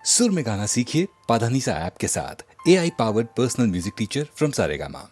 सुर में गाना सीखिए पाधानीसा ऐप के साथ। AI powered personal music teacher from Saregama.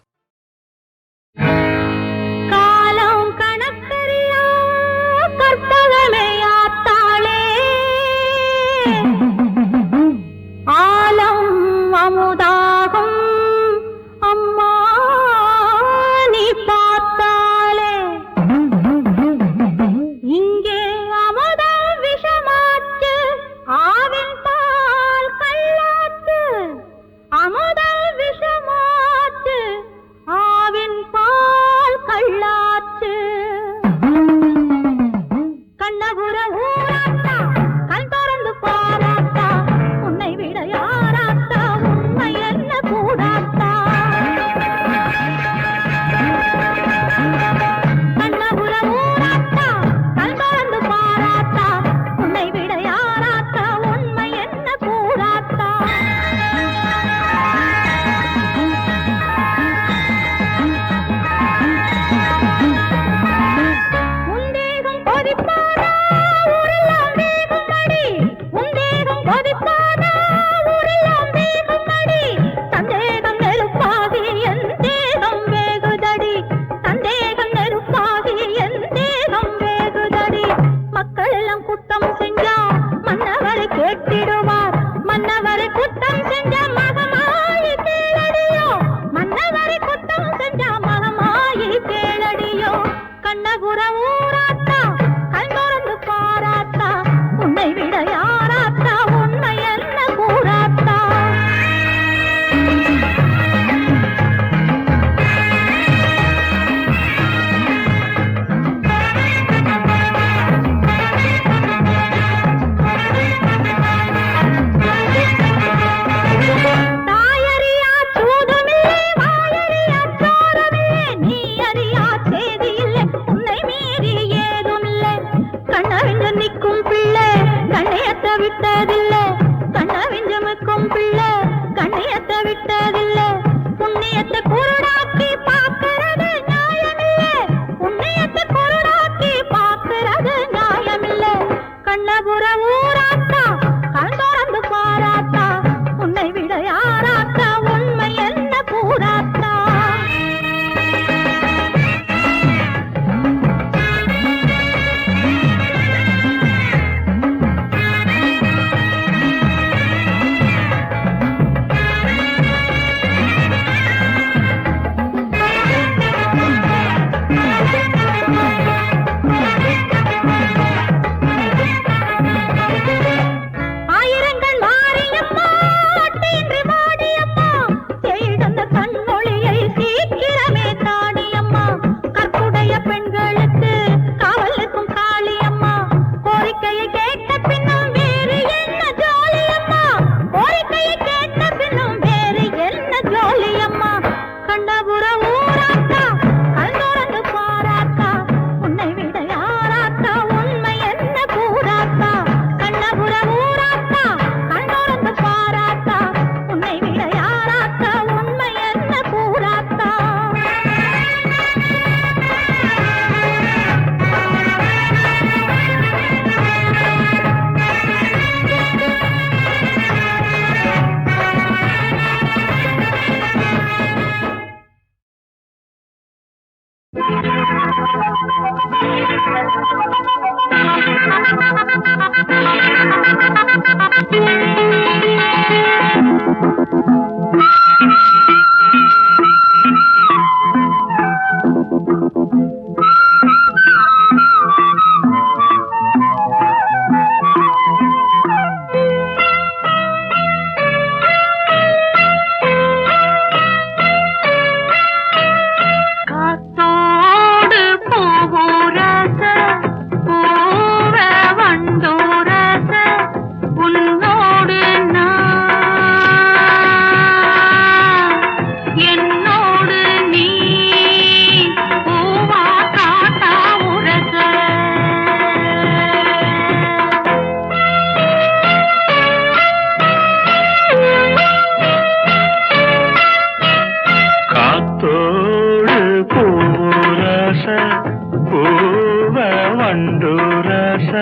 வண்டூரச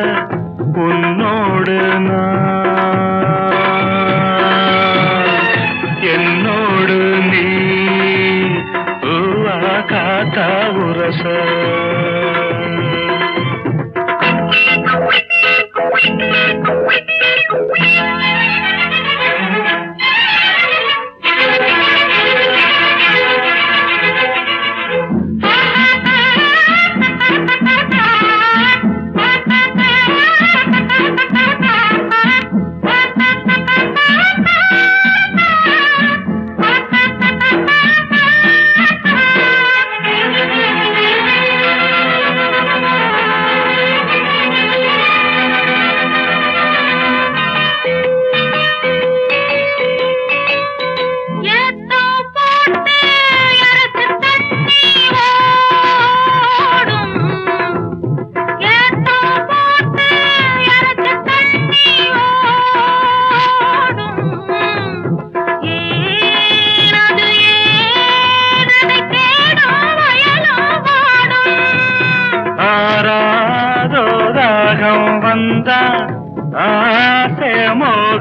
உன்னோடு நான்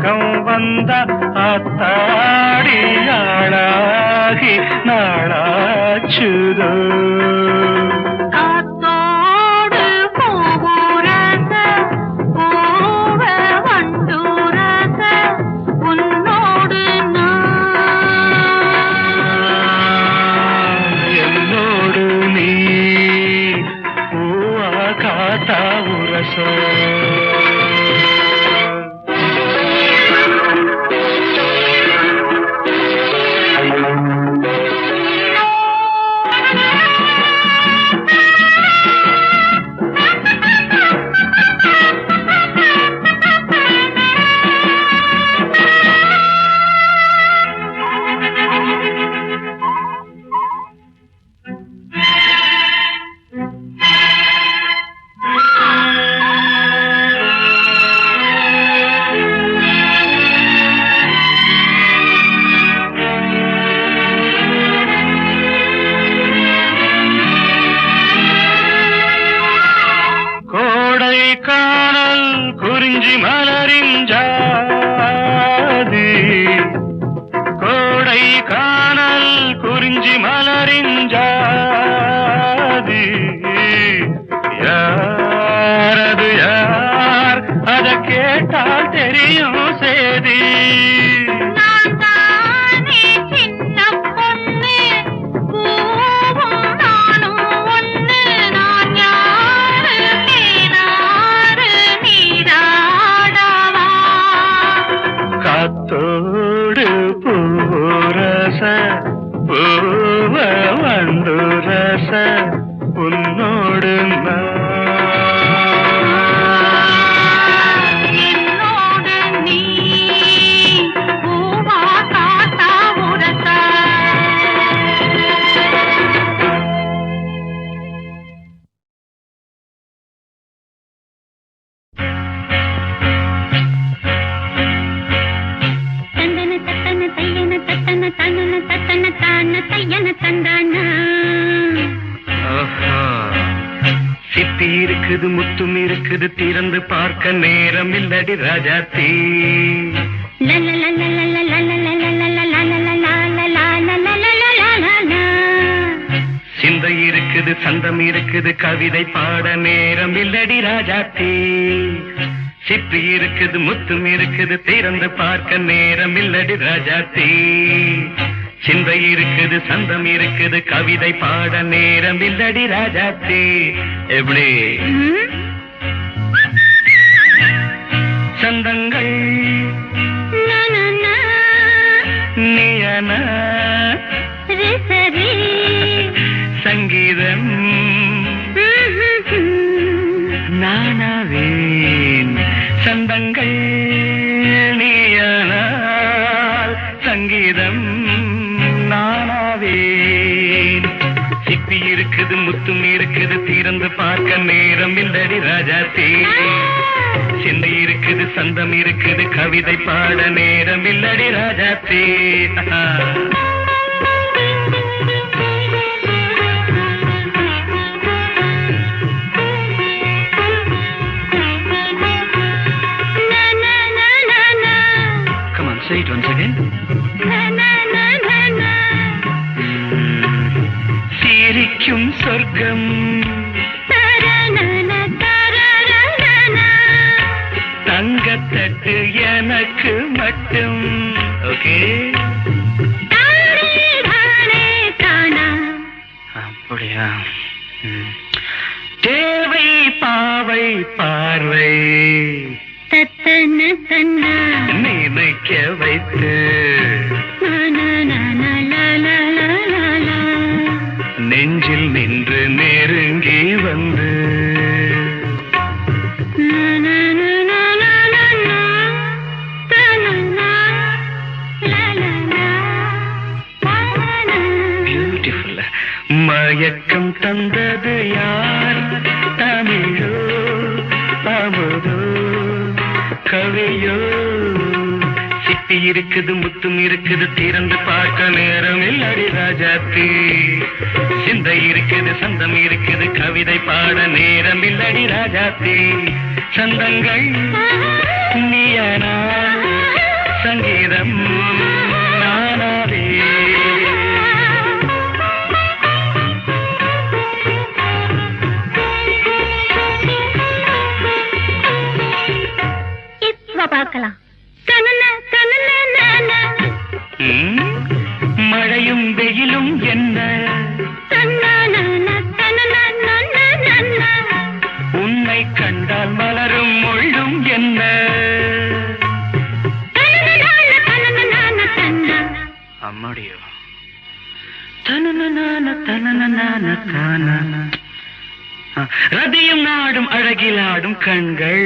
பக்கம் வந்த ஆத்தாடியாளாகி நாளாச்சுதோ குறிஞ்சி மலரின் ஜாதி கோடை காணல் குறிஞ்சி மலரின் ஜாதி யாரது யார் அத கேட்டால் தெரியும் சேதி காத்தோடு பூரச பூவ வண்டு ரச உன்னோடு சிப்பி இருக்குது முத்தும் இருக்குது திறந்து பார்க்க நேரம் இல்லடி ராஜாத்தி சிந்தை இருக்குது சந்தம் இருக்குது கவிதை பாட நேரம் இல்லடி ராஜாத்தி சிப்பி இருக்குது முத்தும் இருக்குது திறந்து பார்க்க நேரம் இல்லடி ராஜாத்தி சிந்தை இருக்குது சந்தம் இருக்குது கவிதை பாட நேரம் இல்லடி ராஜாத்தி எப்படி சந்தங்கள் நீயன சங்கீதம் நானாவேன் சந்தங்கள் நீயனால் சங்கீதம் நானாவேன் சிப்பி இருக்குது முத்தும் இருக்குது திறந்து பார்க்க நேரம் இல்லடி ராஜாத்தி சிந்தை இருக்குது சந்தம் இருக்குது கவிதை பாட நேரம் இல்லடி Rajathi Come on, say it once again. சிரிக்கும் சொர்க்கம் தங்கத்தட்டு எனக்கு மட்டும் ஓகே அப்படியா தேவை பாவை பார்வை நினைக்க வைத்து நெஞ்சில் நின்று நெருங்கி வந்து பியூட்டிஃபுல் மயக்கம் தந்தது யார் தமிழோ அமுதோ கவியோ சிப்பி இருக்குது முத்தும் இருக்குது திறந்து பார்க்க நேரம் இல்லடி ராஜாத்தி சிந்தை இருக்குது சந்தம் இருக்குது கவிதை பாட நேரம் இல்லடி ராஜாத்தி சந்தங்கள் நீயனா கீதம் நானாவே. பார்க்கலாம். மழையும் வெயிலும் என்ன உன்னை கண்டால் மலரும் மொழியும் என்ன அம்மாடியோ ரதியும் நாடும் அழகிலாடும் கண்கள்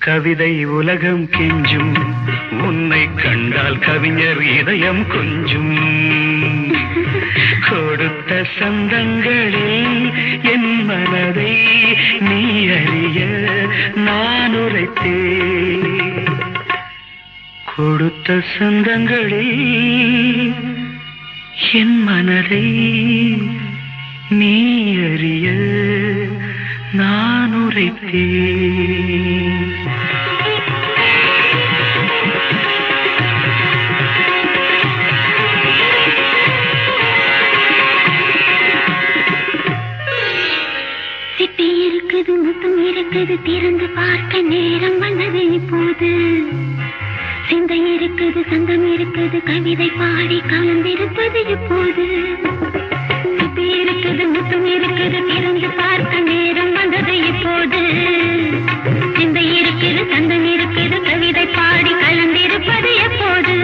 கவிதை உலகம் கெஞ்சும் உன்னை கண்டால் கவிஞர் இதயம் கொஞ்சும் கொடுத்த சந்தங்களில் என் மனதை நீ அறிய நான் உரைத்தேன். கொடுத்த சந்தங்களில் என் மனதை நீ அறிய நான் உரைத்தேன். சிட்டி இருக்குது, முத்தம் இருக்குது, திறந்து பார்க்க நேரம் வந்தது இப்போது. சிந்தை இருக்குது, சந்தம் இருக்குது, கவிதை பாடி கலந்திருப்பது இப்போது. சிட்டி இருக்குது, முத்தம் இருக்குது, திறந்து பார்க்க நேரம் வந்தது இப்போது. சிந்தை இருக்குது, சந்தம் இருக்குது, கவிதை பாடி கலந்திருப்பது எப்போது.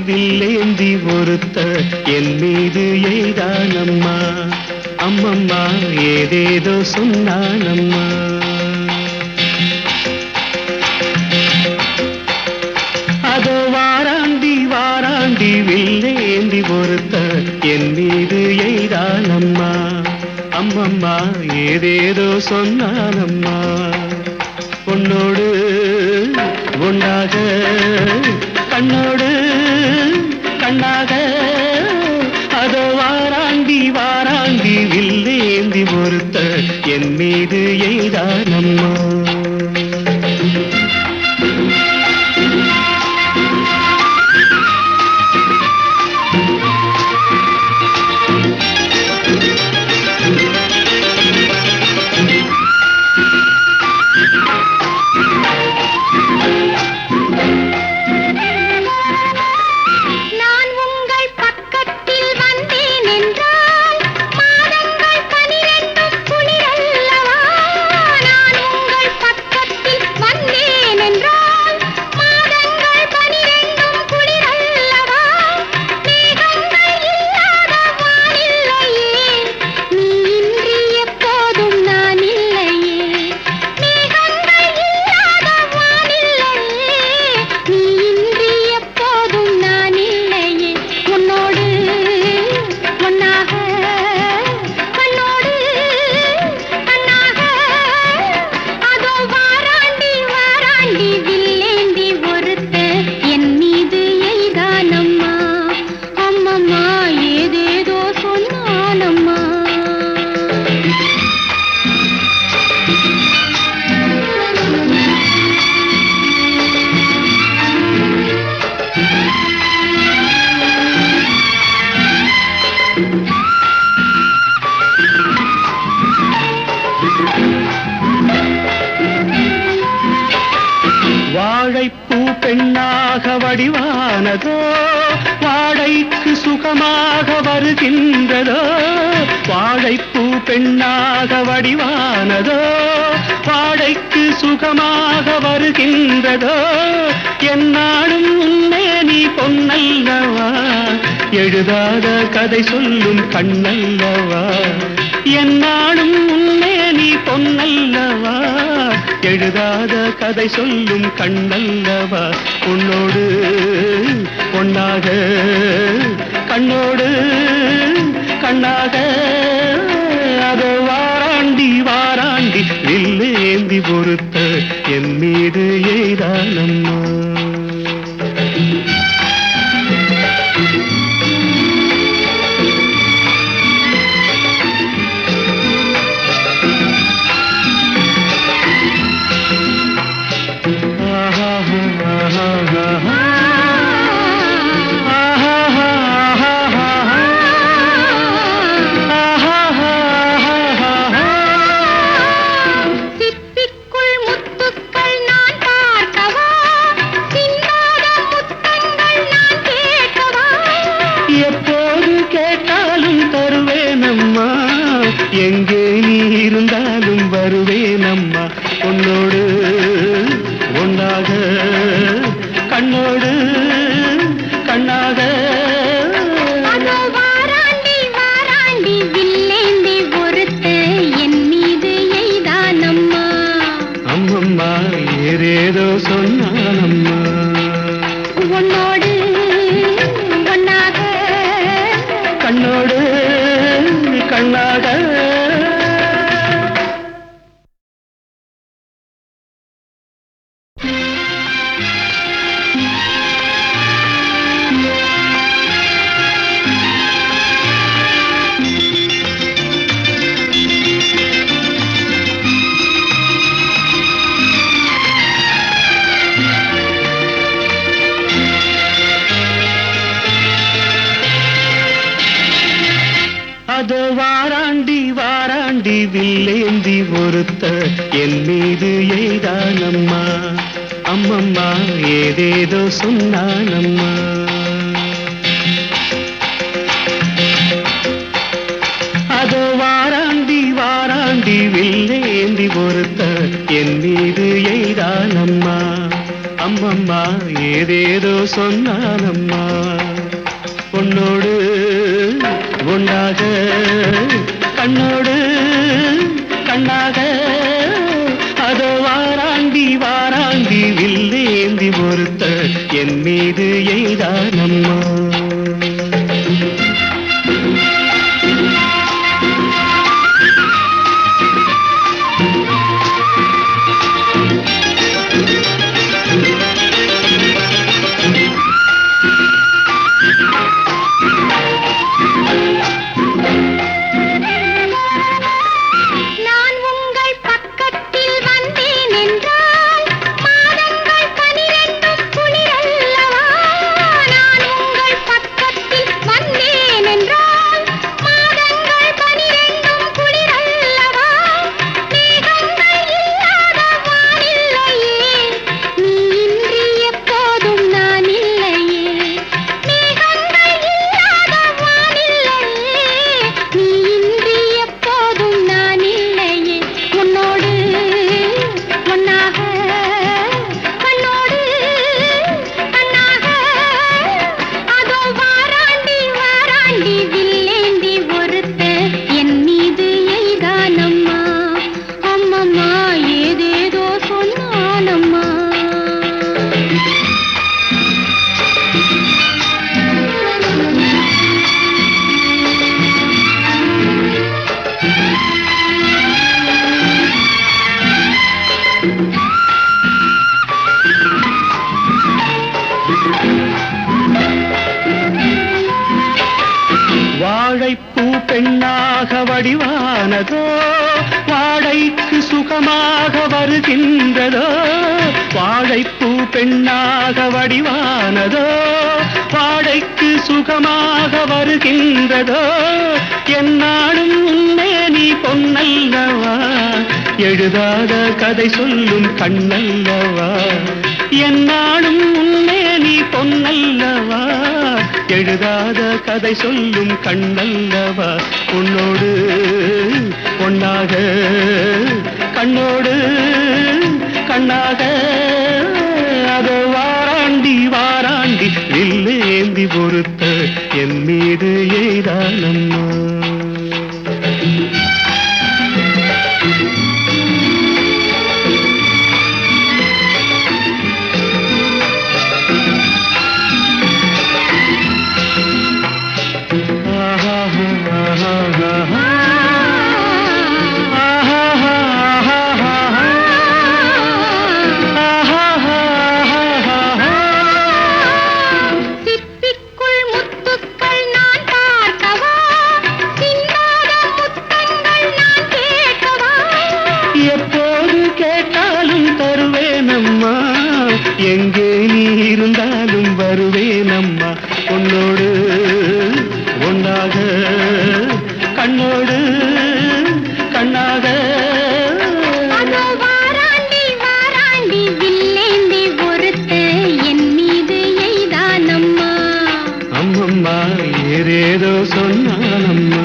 வில்லேந்தி ஒருத்த என் மீது எய்தானம்மா. அம்மம்மா ஏதேதோ சொன்னானம்மா. அதோ வாராண்டி வாராண்டி வில்லேந்தி ஒருத்த என் மீது எய்தானம்மா. அம்மம்மா ஏதேதோ சொன்னானம்மா. உன்னோடு ஒன்றாக கண்ணோடு கண்ணாக அதோ வாராண்டி வாராண்டி வில்லேந்தி ஒருத்த என் மீது எய்தானம்மா. வாழைப்பூ பெண்ணாக வடிவானதோ வாழைக்கு சுகமாக வருகின்றதோ. வாழைப்பூ பெண்ணாக வடிவானதோ வாழைக்கு சுகமாக வருகின்றதோ. என்னாலும் உன்னே நீ பொன்னல்லவா எழுதாத கதை சொல்லும் கண்ணல்லவா. என்னாலும் உன்னே நீ பொன்னல்லவா எழுதாத கதை சொல்லும் கண்ணல்லவா. உன்னோடு பொன்னாக கண்ணோடு கண்ணாக அதோ வாராண்டி வாராண்டி வில்லேந்தி பொறுத்த என் மீது எய்தானம்மா. எங்கே நீ இருந்தாலும் வருவேனம்மா. உன்னோடு ஒன்றாக கண்ணோடு கண்ணாக வாராண்டி வாராண்டி வில்லேந்தி பொறுத்த என் மீது எய்தானம்மா. அம்மம்மா ஏதேதோ சொன்னானம்மா. உன்னோடு ஒன்னாக கண்ணோடு கண்ணாக அதோ வாராண்டி வாராண்டி வில்லேந்தி ஒருத்த என் மீது எய்தானம்மா. அம்மம்மா ஏதேதோ சொன்னானம்மா. அதோ வாராண்டி வாராண்டி வில்லேந்தி ஒருத்த என் மீது எய்தானம்மா. அம்மம்மா ஏதேதோ சொன்னானம்மா உன்னோடு ஒன்றாக கண்ணோடு கண்ணாக அதோ வாராண்டி வாராண்டி வில்லேந்தி ஒருத்த என் மீது எய்தானம்மா. வாழைப்பூ பெண்ணாக வடிவானதோ வாடைக்கு சுகமாக வருகின்றதோ. வாழைப்பூ பெண்ணாக வடிவானதோ வாடைக்கு சுகமாக வருகின்றதோ. என்னாலும் உன்னே நீ பொன்னல்லவா எழுதாத கதை சொல்லும் கண்ணல்லவா. என்னாலும் உன்னே நீ பொன்னல்லவா எழுதாத கதை சொல்லும் கண்ணல்லவா. உன்னோடு பொன்னாக கண்ணோடு கண்ணாக அதோ வாராண்டி வாராண்டி வில்லேந்தி பொறுத்த என் மீது எய்தானம்மா. எங்கே நீ இருந்தாலும் வருவேனம்மா. உன்னோடு ஒன்றாக கண்ணோடு கண்ணாக வாராண்டி வாராண்டி வில்லேந்தி பொறுத்த என் மீது எய்தானம்மா. அம்மம்மா ஏதேதோ சொன்னானம்மா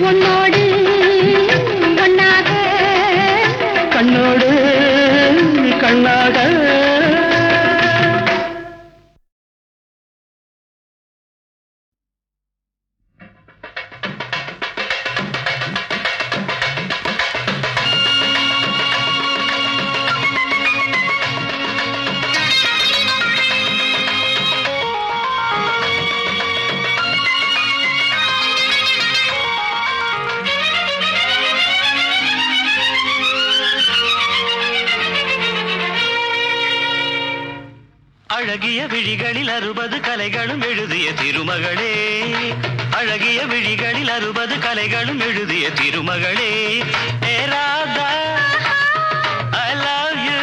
உன்னோடு ஒன்னாக கண்ணோடு கண்ணாக. அழகிய விழிகளில் 60 கலைகளும் எழுதிய திருமகளே. அழகிய விழிகளில் 60 கலைகளும் எழுதிய திருமகளே. ஏ Radha I love you.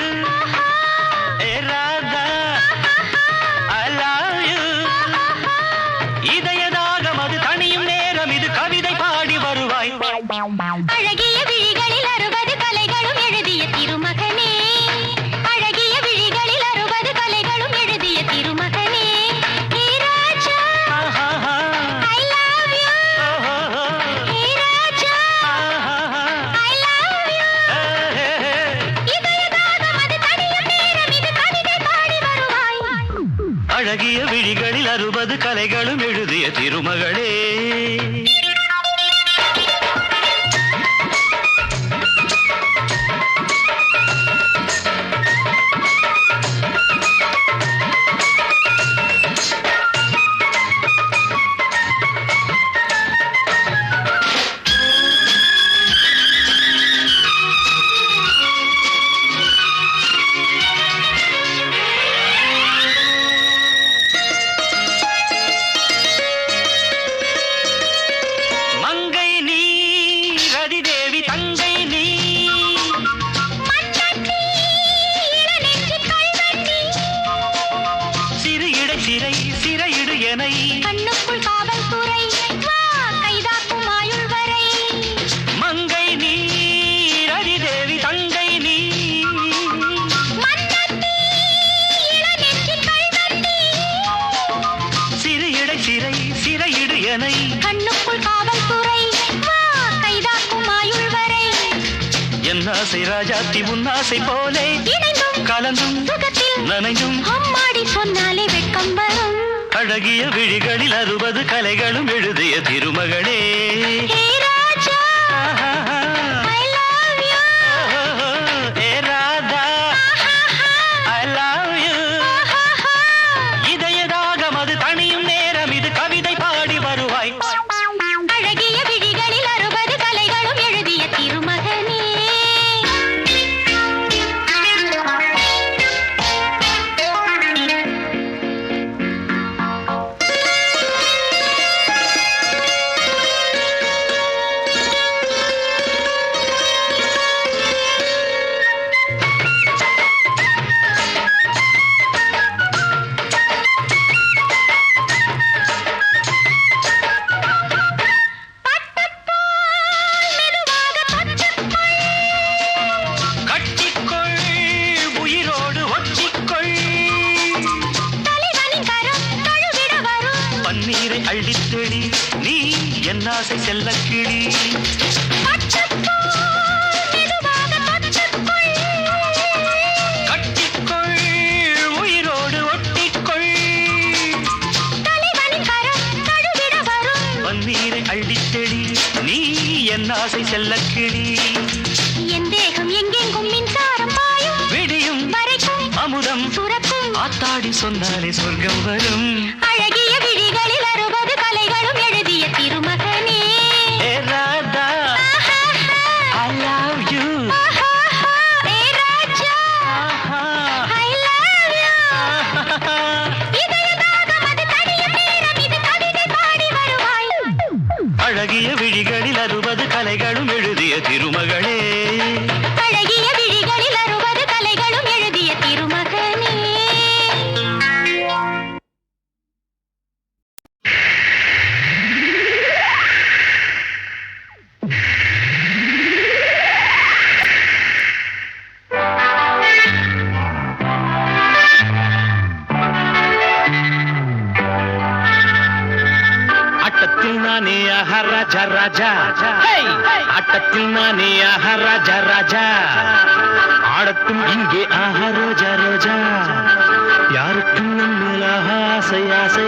A Radha I love you. இதயதாகம் அது தனியும் நேரம் இது கவிதை பாடி வருவாய். அழகிய விழிகளில் 60 கலைகளும் எழுதிய திருமகனே. அழகிய விழிகளில் 60 கலைகளும் எழுதிய திருமகனே. ஹே ராஜா I love you. Hey Raja I love you. இதயதாகம் அது தனியும் நேரம் இது கவிதை பாடி வருவாய். கண்ணுக்குள் காவல்துறை வா கைதாக்கும் ஆயுள் வரை என் ஆசை ராஜாத்தி உன்னாசை போலே இணைந்தும் கலந்தும் சுகத்தில் நனைந்தும் அம்மாடி சொன்னாலே வெட்கம் வரும் அழகிய விழிகளில் 60 கலைகளும் எழுதிய திருமகளே ஹே ராஜா I love you A Radha I love you இதயதாகம் அது தனியும் நேரம் இது கவிதை பாடி வருவாய் அழகிய விழிகளில் 60 கலைகளும் எழுதிய திருமகனே கட்டிக்கொள் உயிரோடு ஒட்டிக்கொள் தலைவனின் கரம் தழுவிட வரும் பன்னீரை அள்ளித்தெளி நீ என் ஆசை செல்லக் கிளி கட்டிக்கொள் உயிரோடு ஒட்டிக்கொள் தலைவனின் கரம் தழுவிட வரும் பன்னீரை அள்ளித்தெளி நீ என் ஆசை செல்லக் கிளி என் தேகம் எங்கெங்கும் மின்சாரம் பாயும் விடியும் வரைக்கும் அமுதம் சுரக்கும் ஆத்தாடி சொன்னாலே சொர்க்கம் வரும் அழகிய விழிகளில் 60 கலைகளும் எழுதிய திருமகனே ஏ Radha I love you hey Raja I love you இதயதாகம் அது தனியும் நேரம் இது கவிதை பாடி வருவாய் அழகிய விழிகளில் 60 கலைகளும் எழுதிய திருமகளே அழகிய விழிகளில் 60 கலைகளும் எழுதிய திருமகனே ஆட்டத்தில் நானே ஆஹா ராஜா ராஜா ஆட்டத்தில் நானே ஆஹா ராஜா ராஜா ஆடத்தும் இங்கே ஆஹா ரோஜா ரோஜா யாருக்கும் நம்மில் ஆஹா ஆசை ஆசை